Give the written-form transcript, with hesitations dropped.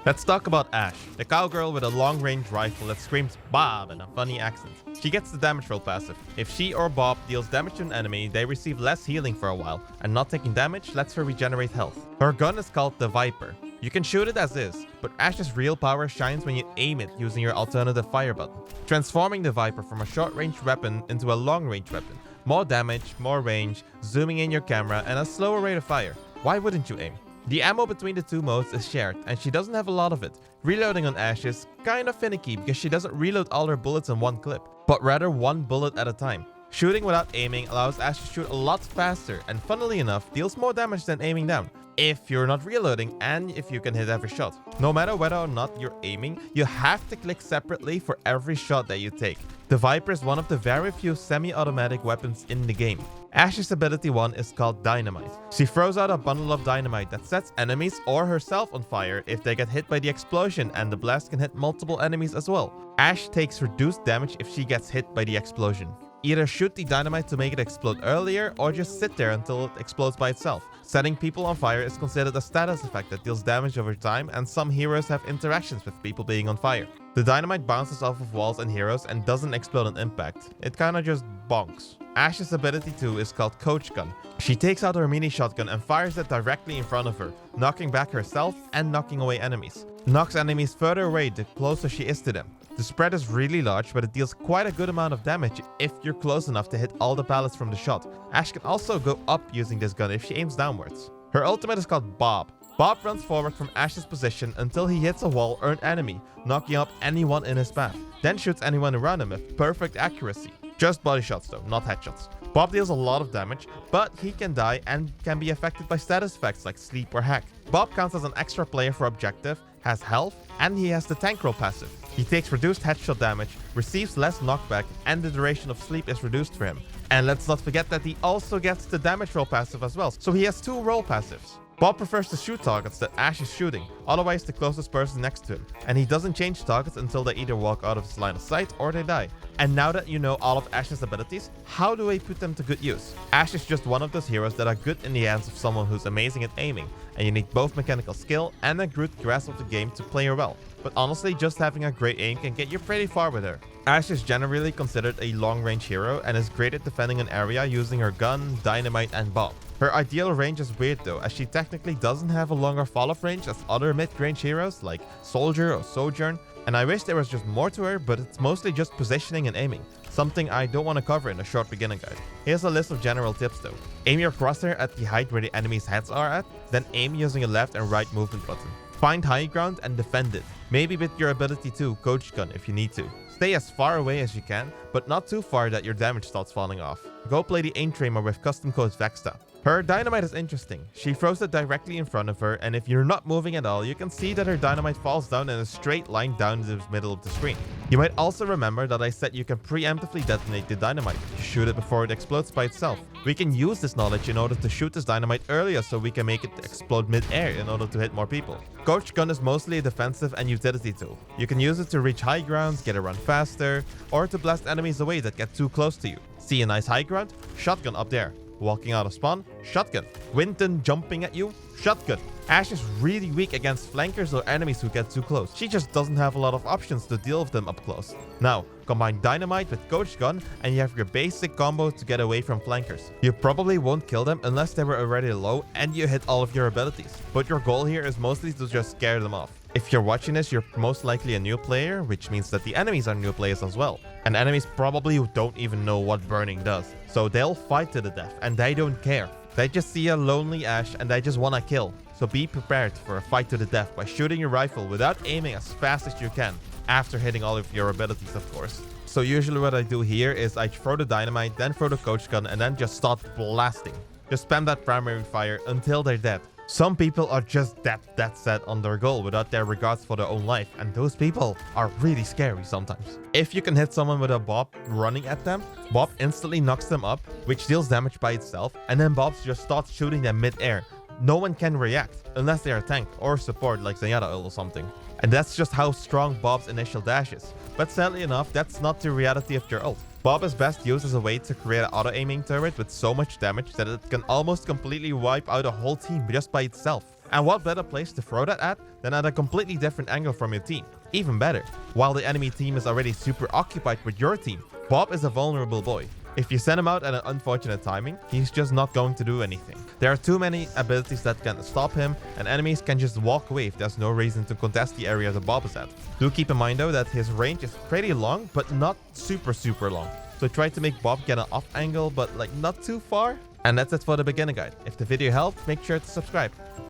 Let's talk about Ashe, the cowgirl with a long-range rifle that screams Bob in a funny accent. She gets the damage roll passive. If she or Bob deals damage to an enemy, they receive less healing for a while, and not taking damage lets her regenerate health. Her gun is called the Viper. You can shoot it as is, but Ashe's real power shines when you aim it using your alternative fire button, transforming the Viper from a short-range weapon into a long-range weapon. More damage, more range, zooming in your camera, and a slower rate of fire. Why wouldn't you aim? The ammo between the two modes is shared, and she doesn't have a lot of it. Reloading on Ashe is kinda finicky because she doesn't reload all her bullets in one clip, but rather one bullet at a time. Shooting without aiming allows Ashe to shoot a lot faster, and funnily enough, deals more damage than aiming down, if you're not reloading and if you can hit every shot. No matter whether or not you're aiming, you have to click separately for every shot that you take. The Viper is one of the very few semi-automatic weapons in the game. Ashe's ability 1 is called Dynamite. She throws out a bundle of dynamite that sets enemies or herself on fire if they get hit by the explosion, and the blast can hit multiple enemies as well. Ashe takes reduced damage if she gets hit by the explosion. Either shoot the dynamite to make it explode earlier, or just sit there until it explodes by itself. Setting people on fire is considered a status effect that deals damage over time, and some heroes have interactions with people being on fire. The dynamite bounces off of walls and heroes and doesn't explode on impact. It kinda just bonks. Ashe's ability 2 is called Coach Gun. She takes out her mini shotgun and fires it directly in front of her, knocking back herself and knocking away enemies. Knocks enemies further away the closer she is to them. The spread is really large, but it deals quite a good amount of damage if you're close enough to hit all the pallets from the shot. Ashe can also go up using this gun if she aims downwards. Her ultimate is called B.O.B. Bob runs forward from Ashe's position until he hits a wall or an enemy, knocking up anyone in his path, then shoots anyone around him with perfect accuracy. Just body shots though, not headshots. Bob deals a lot of damage, but he can die and can be affected by status effects like sleep or hack. Bob counts as an extra player for objective, has health, and he has the tank roll passive. He takes reduced headshot damage, receives less knockback, and the duration of sleep is reduced for him. And let's not forget that he also gets the damage roll passive as well, so he has 2 roll passives. Bob prefers to shoot targets that Ashe is shooting, otherwise the closest person next to him, and he doesn't change targets until they either walk out of his line of sight or they die. And now that you know all of Ashe's abilities, how do I put them to good use? Ashe is just one of those heroes that are good in the hands of someone who's amazing at aiming, and you need both mechanical skill and a good grasp of the game to play her well. But honestly, just having a great aim can get you pretty far with her. Ashe is generally considered a long-range hero and is great at defending an area using her gun, dynamite, and bomb. Her ideal range is weird though, as she technically doesn't have a longer fall-off range as other mid-range heroes like Soldier or Sojourn, and I wish there was just more to her, but it's mostly just positioning and aiming, something I don't want to cover in a short beginner guide. Here's a list of general tips though. Aim your crosshair at the height where the enemy's heads are at, then aim using a left and right movement button. Find high ground and defend it, maybe with your ability 2, Coach Gun if you need to. Stay as far away as you can, but not too far that your damage starts falling off. Go play the Aim Tramer with custom code Vexta. Her dynamite is interesting. She throws it directly in front of her, and if you're not moving at all, you can see that her dynamite falls down in a straight line down the middle of the screen. You might also remember that I said you can preemptively detonate the dynamite. You shoot it before it explodes by itself. We can use this knowledge in order to shoot this dynamite earlier so we can make it explode mid-air in order to hit more people. Coach Gun is mostly a defensive and utility tool. You can use it to reach high grounds, get around faster, or to blast enemies away that get too close to you. See a nice high ground? Shotgun up there. Walking out of spawn? Shotgun. Winton jumping at you? Shotgun. Ashe is really weak against flankers or enemies who get too close. She just doesn't have a lot of options to deal with them up close. Now, combine Dynamite with Coach Gun and you have your basic combo to get away from flankers. You probably won't kill them unless they were already low and you hit all of your abilities. But your goal here is mostly to just scare them off. If you're watching this, you're most likely a new player, which means that the enemies are new players as well. And enemies probably don't even know what burning does. So they'll fight to the death and they don't care. They just see a lonely Ashe and they just wanna kill. So be prepared for a fight to the death by shooting your rifle without aiming as fast as you can, after hitting all of your abilities of course. So usually what I do here is I throw the dynamite, then throw the Coach Gun, and then just start blasting. Just spam that primary fire until they're dead. Some people are just that set on their goal without their regards for their own life, and those people are really scary sometimes. If you can hit someone with a Bob running at them, Bob instantly knocks them up, which deals damage by itself, and then Bob just starts shooting them mid-air. No one can react, unless they are a tank or support like Zenyatta or something. And that's just how strong Bob's initial dash is. But sadly enough, that's not the reality of your ult. Bob is best used as a way to create an auto-aiming turret with so much damage that it can almost completely wipe out a whole team just by itself. And what better place to throw that at than at a completely different angle from your team? Even better, while the enemy team is already super occupied with your team. Bob is a vulnerable boy. If you send him out at an unfortunate timing, he's just not going to do anything. There are too many abilities that can stop him, and enemies can just walk away if there's no reason to contest the area that Bob is at. Do keep in mind though that his range is pretty long, but not super long. So try to make Bob get an off angle, but like not too far. And that's it for the beginner guide. If the video helped, make sure to subscribe.